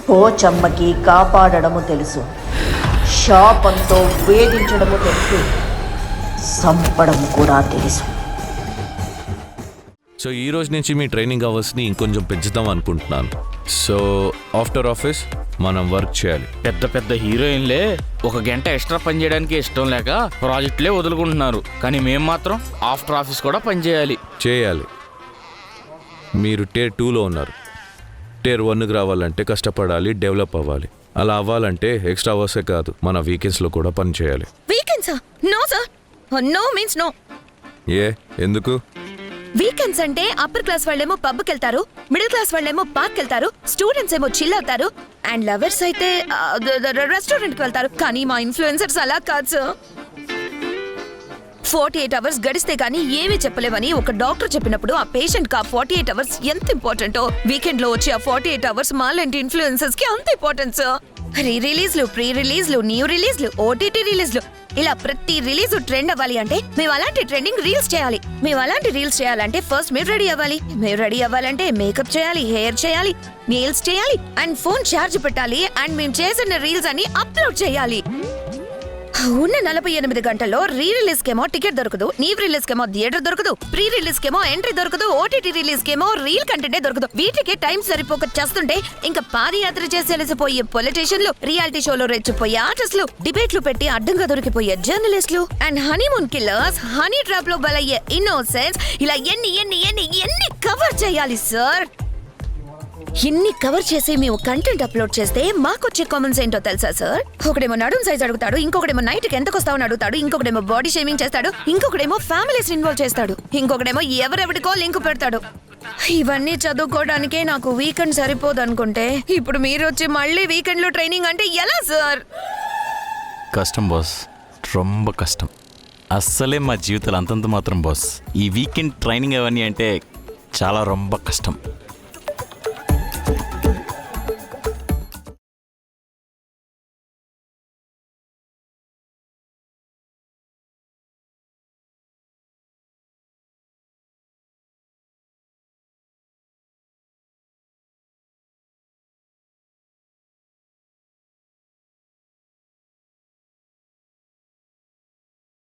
పోచమ్మకి కాపాడడము తెలుసు, శాపంతో వేధించడము తెలుసు, సంపడం కూడా తెలుసు. సో ఈ రోజు నుంచి మీ ట్రైనింగ్ అవర్స్ని ఇంకొంచెం పెంచుదాం అనుకుంటున్నాను. సో ఆఫ్టర్ ఆఫీస్ మనం వర్క్ చేయాలి. పెద్ద పెద్ద హీరోయిన్లే 1 గంట ఎక్స్ట్రా పని చేయడానికి ఇష్టం లేక ప్రాజెక్టులే వదులుకుంటున్నారు. కానీ మేము మాత్రం ఆఫ్టర్ ఆఫీస్ కూడా పని చేయాలి. మీరు Tier 2లో ఉన్నారు. Tier 1కి రావాలంటే కష్టపడాలి, డెవలప్ అవ్వాలి. అలా అవ్వాలంటే ఎక్స్ట్రా అవర్సే కాదు, మన వీకెండ్స్లో కూడా పని చేయాలి. వీకెండ్సా? No sir, no means no. ఎందుకు? వీకెండ్స్ అంటే అప్పర్ క్లాస్ వాళ్ళేమో పబ్కి వెళ్తారు, మిడిల్ క్లాస్ వాళ్ళేమో పార్క్ వెళ్తారు, స్టూడెంట్స్ ఏమో చిల్ అవుతారు, అండ్ లవర్స్ అయితే రెస్టారెంట్కి వెళ్తారు. కానీ మా ఇన్ఫ్లుయెన్సర్స్ అలా కాదు సార్. 48 అవర్స్ గడిస్తే కానీ ఏమీ చెప్పలేమని ఒక డాక్టర్ చెప్పినప్పుడు ఆ పేషెంట్ కి 48 అవర్స్ ఎంత ఇంపార్టెంటో వీకెండ్ లో వచ్చి 48 అవర్స్ మాలాంటి ఇన్ఫ్లుయెన్సర్స్ కి అంత ఇంపార్టెన్స్. రీ రిలీజ్లు, ప్రీ రిలీజ్లు, న్యూ రిలీజ్లు, ఓటీటీ రిలీజ్లు, ఇలా ప్రతి రిలీజ్ ట్రెండ్ అవ్వాలి అంటే మేము అలాంటి ట్రెండింగ్ రీల్స్ చేయాలి. మేము అలాంటి రీల్స్ చేయాలంటే ఫస్ట్ మీరు రెడీ అవ్వాలి. మీరు రెడీ అవ్వాలంటే మేకప్ చేయాలి, హెయిర్ చేయాలి, నెయిల్స్ చేయాలి, అండ్ ఫోన్ ఛార్జ్ పెట్టాలి, అండ్ మేము చేసిన రీల్స్ అని అప్లోడ్ చేయాలి. ఉన్న 48 గంటల్లో రీ రిలీజ్ కేమో టికెట్ దొరకదు, నీవ్ రిలీజ్ కేమో థియేటర్ దొరకదు, ప్రీ రిలీజ్ కేమో ఎంట్రీ దొరకదు, ఓటీటీ రిలీజ్ కేమో రీల్ కంటెంటే దొరకదు. వీటికి టైం సరిపోక చేస్తుంటే ఇంకా పాదయాత్ర చేసి అలసిపోయే పొలిటీషియన్లు, రియాలిటీ షోలో రెచ్చిపోయే ఆర్టిస్టులు, డిబేట్లు పెట్టి అడ్డంగా దొరికిపోయే జర్నలిస్టులు, and honeymoon killers, honey trap లో బలయ్యే ఇన్నోసెన్స్, ఇలా ఎన్ని కవర్ చేయాలి సార్? ఇన్ని కవర్ చేసి మేము కంటెంట్ అప్లోడ్ చేస్తే మాకొచ్చే కామెంట్స్ ఏంటో తెలుసా సార్? ఒకడేమో నడుం సైజ్ అడుగుతాడు, ఇంకొకడేమో నైట్కి ఎంతకు వస్తావని అడుగుతాడు, ఇంకొకడేమో బాడీ షేమింగ్ చేస్తాడు, ఇంకొకడేమో ఫ్యామిలీస్ ఇన్వాల్వ్ చేస్తాడు, ఇంకొకడేమో ఎవరెవడికో లింక్ పెడతాడు. ఇవన్నీ చదువుకోవడానికే నాకు వీకెండ్ సరిపోదు అనుకుంటే ఇప్పుడు మీరు వచ్చి మళ్ళీ వీకెండ్ లో ట్రైనింగ్ అంటే ఎలా సార్? కష్టం బాస్, రొంబ కష్టం. అస్సలే మా జీవితాలు అంతంత మాత్రం బాస్. ఈ వీకెండ్ ట్రైనింగ్ అవన్నీ అంటే చాలా రొంబ కష్టం.